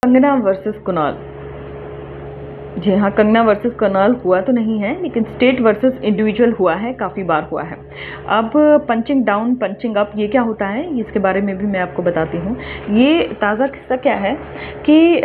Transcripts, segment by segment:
Kangana versus Kunal. जी हाँ, Kangana versus Kunal हुआ तो नहीं है, लेकिन स्टेट वर्सेस इंडिविजुअल हुआ है, काफ़ी बार हुआ है। अब पंचिंग डाउन पंचिंग अप ये क्या होता है, इसके बारे में भी मैं आपको बताती हूँ। ये ताज़ा किस्सा क्या है कि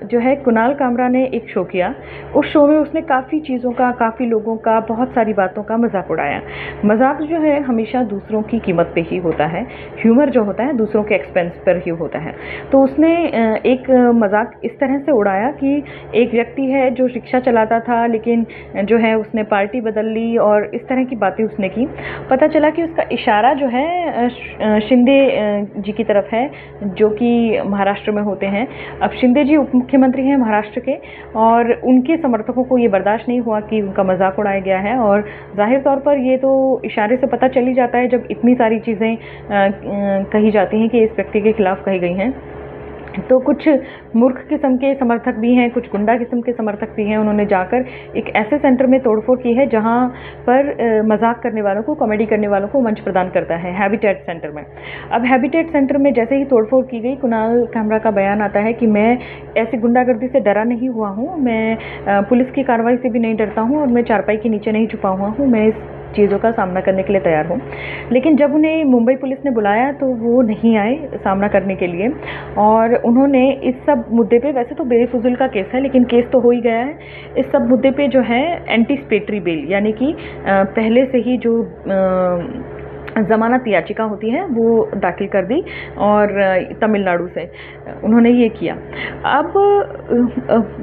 जो है कुणाल कामरा ने एक शो किया। उस शो में उसने काफ़ी चीज़ों का, काफ़ी लोगों का, बहुत सारी बातों का मजाक उड़ाया। मजाक जो है हमेशा दूसरों की कीमत पे ही होता है, ह्यूमर जो होता है दूसरों के एक्सपेंस पर ही होता है। तो उसने एक मजाक इस तरह से उड़ाया कि एक व्यक्ति है जो रिक्शा चलाता था, लेकिन जो है उसने पार्टी बदल ली और इस तरह की बातें उसने की। पता चला कि उसका इशारा जो है शिंदे जी की तरफ है, जो कि महाराष्ट्र में होते हैं। अब शिंदे जी उप मुख्यमंत्री हैं महाराष्ट्र के, और उनके समर्थकों को ये बर्दाश्त नहीं हुआ कि उनका मजाक उड़ाया गया है। और जाहिर तौर पर ये तो इशारे से पता चल ही जाता है जब इतनी सारी चीज़ें कही जाती हैं कि इस व्यक्ति के खिलाफ कही गई हैं। तो कुछ मूर्ख किस्म के समर्थक भी हैं, कुछ गुंडा किस्म के समर्थक भी हैं। उन्होंने जाकर एक ऐसे सेंटर में तोड़फोड़ की है जहां पर मजाक करने वालों को, कॉमेडी करने वालों को मंच प्रदान करता है, हैबिटेट सेंटर में। अब हैबिटेट सेंटर में जैसे ही तोड़फोड़ की गई, कुणाल कामरा का बयान आता है कि मैं ऐसी गुंडागर्दी से डरा नहीं हुआ हूँ, मैं पुलिस की कार्रवाई से भी नहीं डरता हूँ, और मैं चारपाई के नीचे नहीं छुपा हुआ हूँ, मैं इस चीज़ों का सामना करने के लिए तैयार हूँ। लेकिन जब उन्हें मुंबई पुलिस ने बुलाया तो वो नहीं आए सामना करने के लिए, और उन्होंने इस सब मुद्दे पे, वैसे तो बेफुजुल का केस है लेकिन केस तो हो ही गया है, इस सब मुद्दे पे जो है एंटीसिपेटरी बेल, यानी कि पहले से ही जो ज़मानत याचिका होती है वो दाखिल कर दी, और तमिलनाडु से उन्होंने ये किया। अब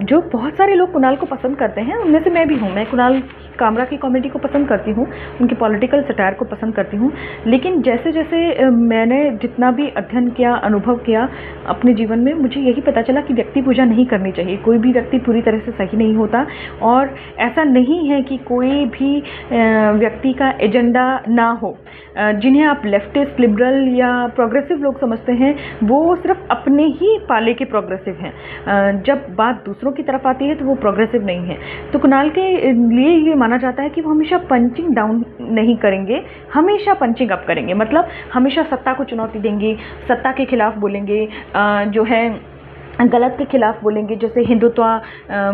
जो बहुत सारे लोग कुणाल को पसंद करते हैं, उनमें से मैं भी हूँ। मैं कुणाल कामरा की कॉमेडी को पसंद करती हूँ, उनकी पॉलिटिकल सटायर को पसंद करती हूँ। लेकिन जैसे जैसे मैंने जितना भी अध्ययन किया, अनुभव किया अपने जीवन में, मुझे यही पता चला कि व्यक्ति पूजा नहीं करनी चाहिए। कोई भी व्यक्ति पूरी तरह से सही नहीं होता, और ऐसा नहीं है कि कोई भी व्यक्ति का एजेंडा ना हो। जिन्हें आप लेफ्टिस्ट, लिबरल या प्रोग्रेसिव लोग समझते हैं, वो सिर्फ अपने ही पाले के प्रोग्रेसिव हैं। जब बात दूसरों की तरफ आती है तो वो प्रोग्रेसिव नहीं है। तो कुणाल के लिए ये माना जाता है कि वो हमेशा पंचिंग डाउन नहीं करेंगे, हमेशा पंचिंग अप करेंगे। मतलब हमेशा सत्ता को चुनौती देंगे, सत्ता के खिलाफ बोलेंगे, जो है गलत के खिलाफ बोलेंगे। जैसे हिंदुत्व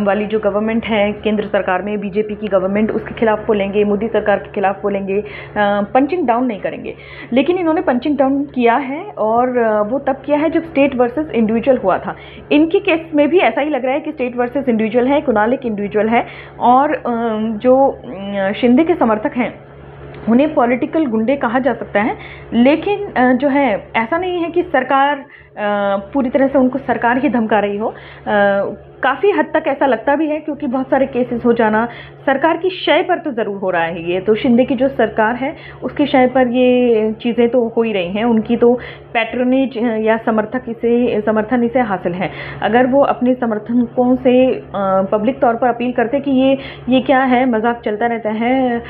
वाली जो गवर्नमेंट है केंद्र सरकार में, बीजेपी की गवर्नमेंट, उसके खिलाफ बोलेंगे, मोदी सरकार के खिलाफ बोलेंगे, पंचिंग डाउन नहीं करेंगे। लेकिन इन्होंने पंचिंग डाउन किया है, और वो तब किया है जब स्टेट वर्सेस इंडिविजुअल हुआ था। इनके केस में भी ऐसा ही लग रहा है कि स्टेट वर्सेस इंडिविजुअल है, कुणाल एक इंडिविजुअल है, और जो शिंदे के समर्थक हैं उन्हें पॉलिटिकल गुंडे कहा जा सकता है। लेकिन जो है ऐसा नहीं है कि सरकार पूरी तरह से उनको सरकार ही धमका रही हो। काफ़ी हद तक ऐसा लगता भी है, क्योंकि बहुत सारे केसेस हो जाना सरकार की शय पर तो ज़रूर हो रहा है। ये तो शिंदे की जो सरकार है उसकी शय पर ये चीज़ें तो हो ही रही हैं। उनकी तो पैट्रोनेज या समर्थन इसे हासिल है। अगर वो अपने समर्थकों से पब्लिक तौर पर अपील करते कि ये क्या है, मजाक चलता रहता है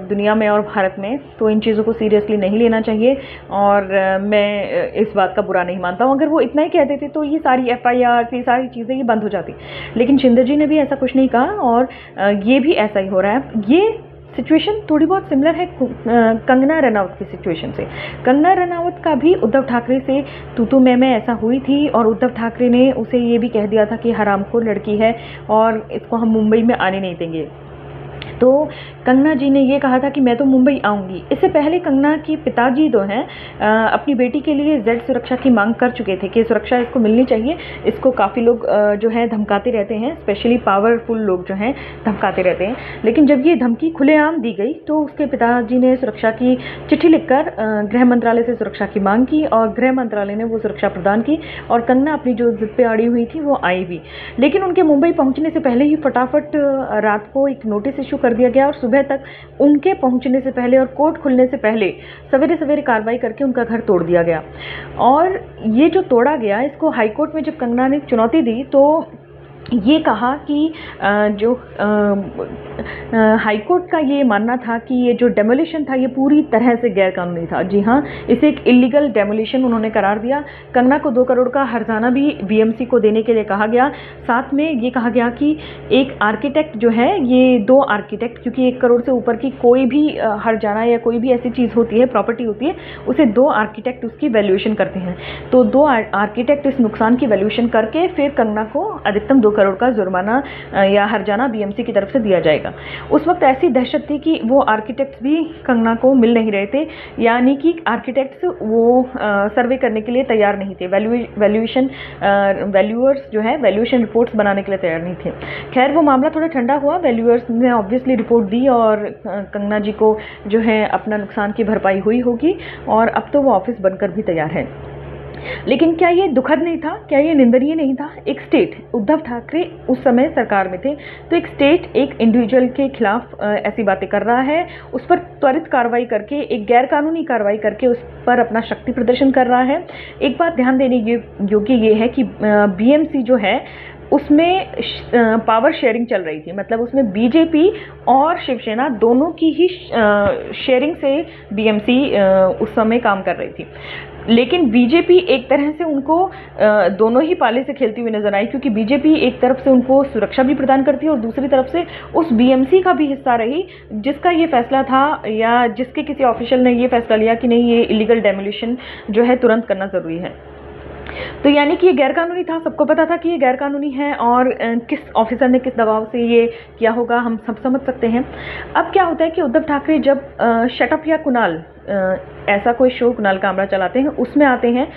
दुनिया में और भारत में, तो इन चीज़ों को सीरियसली नहीं लेना चाहिए, और मैं इस बात का बुरा नहीं मानता हूँ। अगर वो इतना ही कह देते तो ये सारी FIR, ये सारी चीज़ें ये बंद हो जाती। लेकिन शिंदे जी ने भी ऐसा कुछ नहीं कहा, और ये भी ऐसा ही हो रहा है। ये सिचुएशन थोड़ी बहुत सिमिलर है कंगना रनौत की सिचुएशन से। कंगना रनौत का भी उद्धव ठाकरे से तू मैं ऐसा हुई थी, और उद्धव ठाकरे ने उसे ये भी कह दिया था कि हरामखोर लड़की है और इसको हम मुंबई में आने नहीं देंगे। तो कंगना जी ने ये कहा था कि मैं तो मुंबई आऊँगी। इससे पहले कंगना की पिताजी जो हैं अपनी बेटी के लिए Z सुरक्षा की मांग कर चुके थे कि सुरक्षा इसको मिलनी चाहिए। इसको काफ़ी लोग जो है धमकाते रहते हैं, स्पेशली पावरफुल लोग जो हैं धमकाते रहते हैं। लेकिन जब ये धमकी खुलेआम दी गई तो उसके पिताजी ने सुरक्षा की चिट्ठी लिखकर गृह मंत्रालय से सुरक्षा की मांग की, और गृह मंत्रालय ने वो सुरक्षा प्रदान की, और कंगना अपनी जो जिद पे अड़ी हुई थी वो आई भी। लेकिन उनके मुंबई पहुँचने से पहले ही फटाफट रात को एक नोटिस इशू कर दिया गया, और सुबह तक उनके पहुंचने से पहले और कोर्ट खुलने से पहले सवेरे सवेरे कार्रवाई करके उनका घर तोड़ दिया गया। और ये जो तोड़ा गया, इसको हाईकोर्ट में जब कंगना ने चुनौती दी तो ये कहा कि जो हाई कोर्ट का ये मानना था कि ये जो डेमोलिशन था ये पूरी तरह से गैरकानूनी था। जी हाँ, इसे एक इलीगल डेमोलिशन उन्होंने करार दिया। कंगना को 2 करोड़ का हर्जाना भी बीएमसी को देने के लिए कहा गया। साथ में ये कहा गया कि एक आर्किटेक्ट जो है, ये 2 आर्किटेक्ट, क्योंकि 1 करोड़ से ऊपर की कोई भी हर्जाना या कोई भी ऐसी चीज़ होती है, प्रॉपर्टी होती है, उसे 2 आर्किटेक्ट उसकी वैल्यूएशन करते हैं। तो 2 आर्किटेक्ट इस नुकसान की वैल्यूएशन करके फिर कंगना को अधिकतम 2 करोड़ का जुर्माना या हर्जाना बीएमसी की तरफ से दिया जाएगा। उस वक्त ऐसी दहशत थी कि वो आर्किटेक्ट्स भी कंगना को मिल नहीं रहे थे, यानी कि आर्किटेक्ट्स वो सर्वे करने के लिए तैयार नहीं थे, वैल्यूअर्स जो है वैल्यूएशन रिपोर्ट्स बनाने के लिए तैयार नहीं थे। खैर वो मामला थोड़ा ठंडा हुआ, वैल्यूअर्स ने ऑब्वियसली रिपोर्ट दी और कंगना जी को जो है अपना नुकसान की भरपाई हुई होगी और अब तो वो ऑफिस बनकर भी तैयार है। लेकिन क्या ये दुखद नहीं था, क्या ये निंदनीय नहीं था? एक स्टेट, उद्धव ठाकरे उस समय सरकार में थे, तो एक स्टेट एक इंडिविजुअल के खिलाफ ऐसी बातें कर रहा है, उस पर त्वरित कार्रवाई करके, एक गैरकानूनी कार्रवाई करके उस पर अपना शक्ति प्रदर्शन कर रहा है। एक बात ध्यान देने योग्य ये है कि बीएमसी जो है उसमें पावर शेयरिंग चल रही थी, मतलब उसमें बीजेपी और शिवसेना दोनों की ही शेयरिंग से बीएमसी उस समय काम कर रही थी। लेकिन बीजेपी एक तरह से उनको दोनों ही पाले से खेलती हुई नजर आई, क्योंकि बीजेपी एक तरफ से उनको सुरक्षा भी प्रदान करती है और दूसरी तरफ से उस बीएमसी का भी हिस्सा रही जिसका ये फैसला था या जिसके किसी ऑफिशियल ने ये फैसला लिया कि नहीं, ये इलीगल डेमोलिशन जो है तुरंत करना ज़रूरी है। तो यानी कि ये गैरकानूनी था, सबको पता था कि ये गैरकानूनी है और किस ऑफिसर ने किस दबाव से ये किया होगा हम सब समझ सकते हैं। अब क्या होता है कि उद्धव ठाकरे जब शटअप या कुणाल ऐसा कोई शो कुणाल कामरा चलाते हैं, उसमें आते हैं,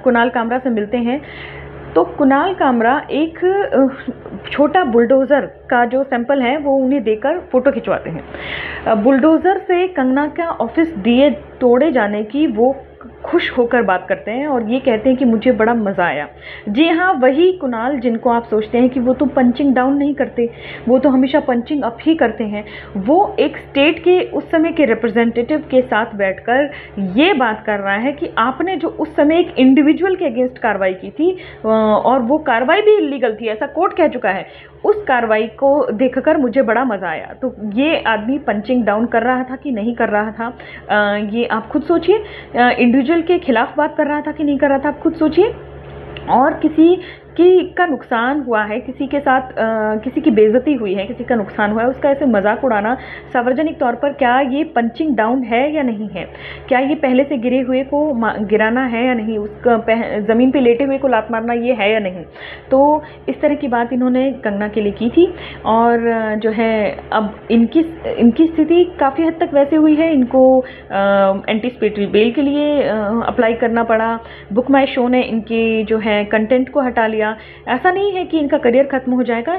कुणाल कामरा से मिलते हैं, तो कुणाल कामरा एक छोटा बुलडोज़र का जो सैंपल है वो उन्हें देकर फ़ोटो खिंचवाते हैं। बुलडोज़र से कंगना का ऑफिस दिए तोड़े जाने की वो खुश होकर बात करते हैं और ये कहते हैं कि मुझे बड़ा मज़ा आया। जी हाँ, वही कुणाल जिनको आप सोचते हैं कि वो तो पंचिंग डाउन नहीं करते, वो तो हमेशा पंचिंग अप ही करते हैं, वो एक स्टेट के उस समय के रिप्रेजेंटेटिव के साथ बैठकर ये बात कर रहा है कि आपने जो उस समय एक इंडिविजुअल के अगेंस्ट कार्रवाई की थी और वो कार्रवाई भी इलीगल थी, ऐसा कोर्ट कह चुका है, उस कार्रवाई को देखकर मुझे बड़ा मज़ा आया। तो ये आदमी पंचिंग डाउन कर रहा था कि नहीं कर रहा था, ये आप खुद सोचिए। इंडिविजुअल के खिलाफ बात कर रहा था कि नहीं कर रहा था, आप खुद सोचिए। और किसी का नुकसान हुआ है, किसी के साथ किसी की बेइज्जती हुई है, किसी का नुकसान हुआ है, उसका ऐसे मजाक उड़ाना सार्वजनिक तौर पर, क्या ये पंचिंग डाउन है या नहीं है? क्या ये पहले से गिरे हुए को गिराना है या नहीं? उसका ज़मीन पे लेटे हुए को लात मारना ये है या नहीं? तो इस तरह की बात इन्होंने कंगना के लिए की थी और जो है अब इनकी स्थिति काफ़ी हद तक वैसे हुई है, इनको एंटीसिपेटरी बेल के लिए अप्लाई करना पड़ा। बुक माई शो ने इनके जो है कंटेंट को हटा लिया। ऐसा नहीं है कि इनका करियर खत्म हो जाएगा।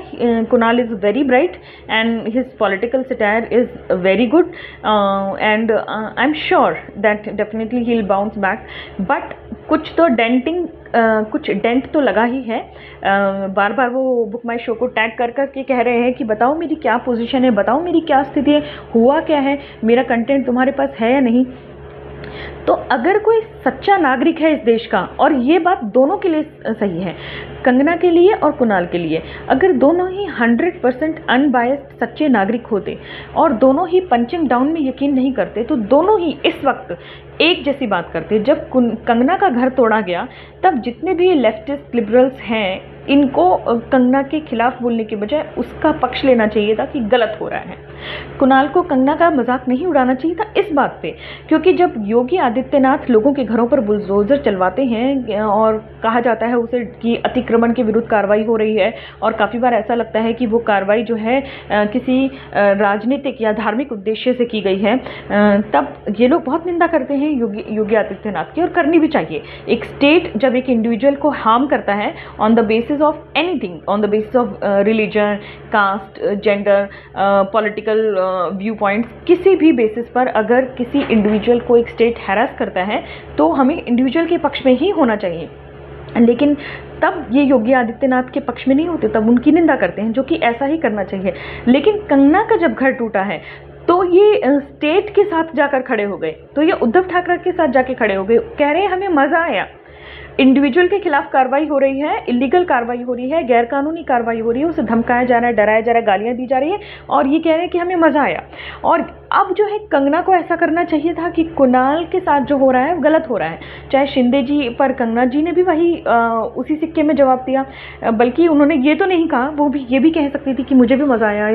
Kunal is very bright and his political satire is very good and I am sure that definitely he will bounce back, but कुछ तो कुछ डेंट तो लगा ही है। बार बार वो बुक माई शो को टैग कर के कह रहे हैं कि बताओ मेरी क्या पोजीशन है, बताओ मेरी क्या स्थिति है, हुआ क्या है, मेरा कंटेंट तुम्हारे पास है या नहीं। तो अगर कोई सच्चा नागरिक है इस देश का, और ये बात दोनों के लिए सही है, कंगना के लिए और कुणाल के लिए, अगर दोनों ही 100% अनबायस्ड सच्चे नागरिक होते और दोनों ही पंचिंग डाउन में यकीन नहीं करते, तो दोनों ही इस वक्त एक जैसी बात करते। जब कंगना का घर तोड़ा गया तब जितने भी लेफ्टिस्ट लिबरल्स हैं, इनको कंगना के खिलाफ बोलने के बजाय उसका पक्ष लेना चाहिए था कि गलत हो रहा है। कुणाल को कंगना का मजाक नहीं उड़ाना चाहिए था इस बात पे, क्योंकि जब योगी आदित्यनाथ लोगों के घरों पर बुलडोजर चलवाते हैं और कहा जाता है उसे कि अतिक्रमण के विरुद्ध कार्रवाई हो रही है, और काफ़ी बार ऐसा लगता है कि वो कार्रवाई जो है किसी राजनीतिक या धार्मिक उद्देश्य से की गई है, तब ये लोग बहुत निंदा करते हैं योगी आदित्यनाथ की, और करनी भी चाहिए। एक स्टेट जब एक इंडिविजुअल को हार्म करता है on the basis of anything, on the basis of religion, caste, gender, political view points, किसी भी बेसिस पर अगर किसी इंडिविजुअल को एक स्टेट हैरास करता है तो हमें इंडिविजुअल के पक्ष में ही होना चाहिए। लेकिन तब ये योगी आदित्यनाथ के पक्ष में नहीं होते, तब उनकी निंदा करते हैं, जो कि ऐसा ही करना चाहिए। लेकिन कंगना का जब घर टूटा है तो ये स्टेट के साथ जाकर खड़े हो गए, तो ये उद्धव ठाकरे के साथ जाके खड़े हो गए, कह रहे हैं हमें मज़ा आया। इंडिविजुअल के खिलाफ कार्रवाई हो रही है, इलीगल कार्रवाई हो रही है, गैर कानूनी कार्रवाई हो रही है, उसे धमकाया जा रहा है, डराया जा रहा है, गालियाँ दी जा रही है और ये कह रहे हैं कि हमें मज़ा आया। और अब जो है कंगना को ऐसा करना चाहिए था कि कुणाल के साथ जो हो रहा है वो गलत हो रहा है। चाहे शिंदे जी पर कंगना जी ने भी वही उसी सिक्के में जवाब दिया, बल्कि उन्होंने ये तो नहीं कहा, वो भी ये भी कह सकती थी कि मुझे भी मज़ा आया,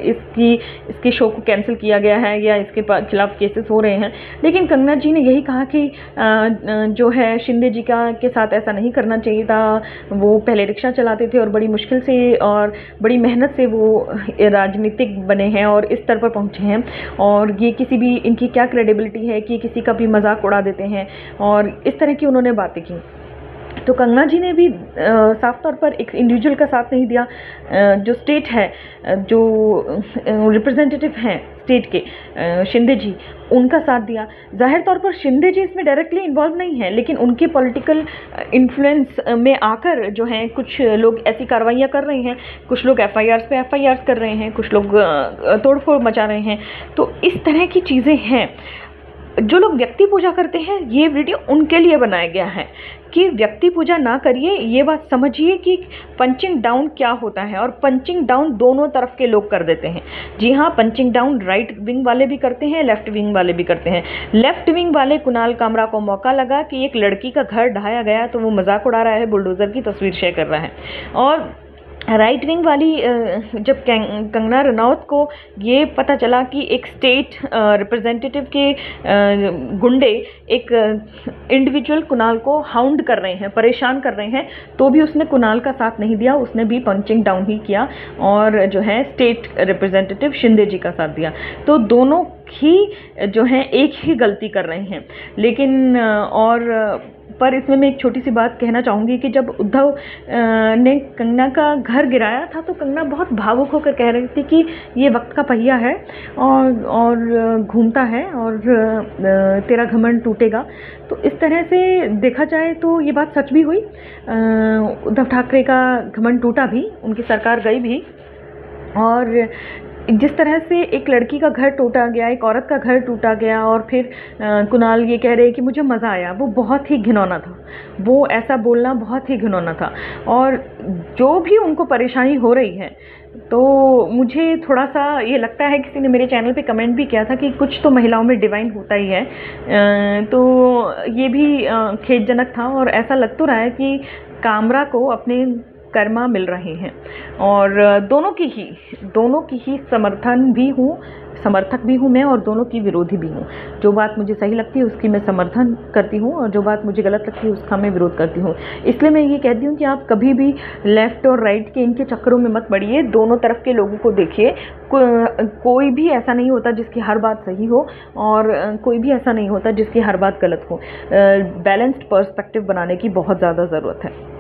इसकी शो को कैंसिल किया गया है या इसके खिलाफ केसेस हो रहे हैं। लेकिन कंगना जी ने यही कहा कि जो है शिंदे जी के साथ ऐसा नहीं करना चाहिए था। वो पहले रिक्शा चलाते थे और बड़ी मुश्किल से और बड़ी मेहनत से वो राजनीतिक बने हैं और इस स्तर पर पहुँचे हैं, और ये किसी भी इनकी क्या क्रेडिबिलिटी है कि किसी का भी मजाक उड़ा देते हैं, और इस तरह की उन्होंने बातें की। तो कंगना जी ने भी साफ तौर पर एक इंडिविजुअल का साथ नहीं दिया, जो स्टेट है, जो रिप्रेजेंटेटिव हैं स्टेट के, शिंदे जी, उनका साथ दिया। जाहिर तौर पर शिंदे जी इसमें डायरेक्टली इन्वॉल्व नहीं है, लेकिन उनके पॉलिटिकल इन्फ्लुएंस में आकर जो हैं कुछ लोग ऐसी कार्रवाइयाँ कर रहे हैं, कुछ लोग एफआईआर पे एफआईआर कर रहे हैं, कुछ लोग तोड़फोड़ मचा रहे हैं। तो इस तरह की चीज़ें हैं। जो लोग व्यक्ति पूजा करते हैं, ये वीडियो उनके लिए बनाया गया है कि व्यक्ति पूजा ना करिए, ये बात समझिए कि पंचिंग डाउन क्या होता है। और पंचिंग डाउन दोनों तरफ के लोग कर देते हैं। जी हाँ, पंचिंग डाउन राइट विंग वाले भी करते हैं, लेफ्ट विंग वाले भी करते हैं। लेफ्ट विंग वाले, कुणाल कामरा को मौका लगा कि एक लड़की का घर ढहाया गया तो वो मजाक उड़ा रहा है, बुलडोज़र की तस्वीर शेयर कर रहा है। और राइट विंग वाली जब कंगना रनौत को ये पता चला कि एक स्टेट रिप्रेजेंटेटिव के गुंडे एक इंडिविजुअल कुणाल को हाउंड कर रहे हैं, परेशान कर रहे हैं, तो भी उसने कुणाल का साथ नहीं दिया, उसने भी पंचिंग डाउन ही किया और जो है स्टेट रिप्रेजेंटेटिव शिंदे जी का साथ दिया। तो दोनों ही जो हैं एक ही गलती कर रहे हैं। लेकिन पर इसमें मैं एक छोटी सी बात कहना चाहूँगी कि जब उद्धव ने कंगना का घर गिराया था तो कंगना बहुत भावुक होकर कह रही थी कि ये वक्त का पहिया है और घूमता है और तेरा घमंड टूटेगा। तो इस तरह से देखा जाए तो ये बात सच भी हुई। उद्धव ठाकरे का घमंड टूटा भी, उनकी सरकार गई भी, और जिस तरह से एक लड़की का घर टूटा गया, एक औरत का घर टूटा गया और फिर कुणाल ये कह रहे कि मुझे मज़ा आया, वो बहुत ही घिनौना था। वो ऐसा बोलना बहुत ही घिनौना था। और जो भी उनको परेशानी हो रही है, तो मुझे थोड़ा सा ये लगता है, किसी ने मेरे चैनल पे कमेंट भी किया था कि कुछ तो महिलाओं में डिवाइन होता ही है। तो ये भी खेदजनक था और ऐसा लग तो रहा है कि कामरा को अपने कर्मा मिल रहे हैं। और दोनों की ही समर्थक भी हूँ मैं, और दोनों की विरोधी भी हूँ। जो बात मुझे सही लगती है उसकी मैं समर्थन करती हूँ और जो बात मुझे गलत लगती है उसका मैं विरोध करती हूँ। इसलिए मैं ये कहती हूँ कि आप कभी भी लेफ़्ट और राइट के इनके चक्करों में मत पड़िए, दोनों तरफ के लोगों को देखिए। कोई भी ऐसा नहीं होता जिसकी हर बात सही हो और कोई भी ऐसा नहीं होता जिसकी हर बात गलत हो। बैलेंस्ड पर्सपेक्टिव बनाने की बहुत ज़्यादा ज़रूरत है।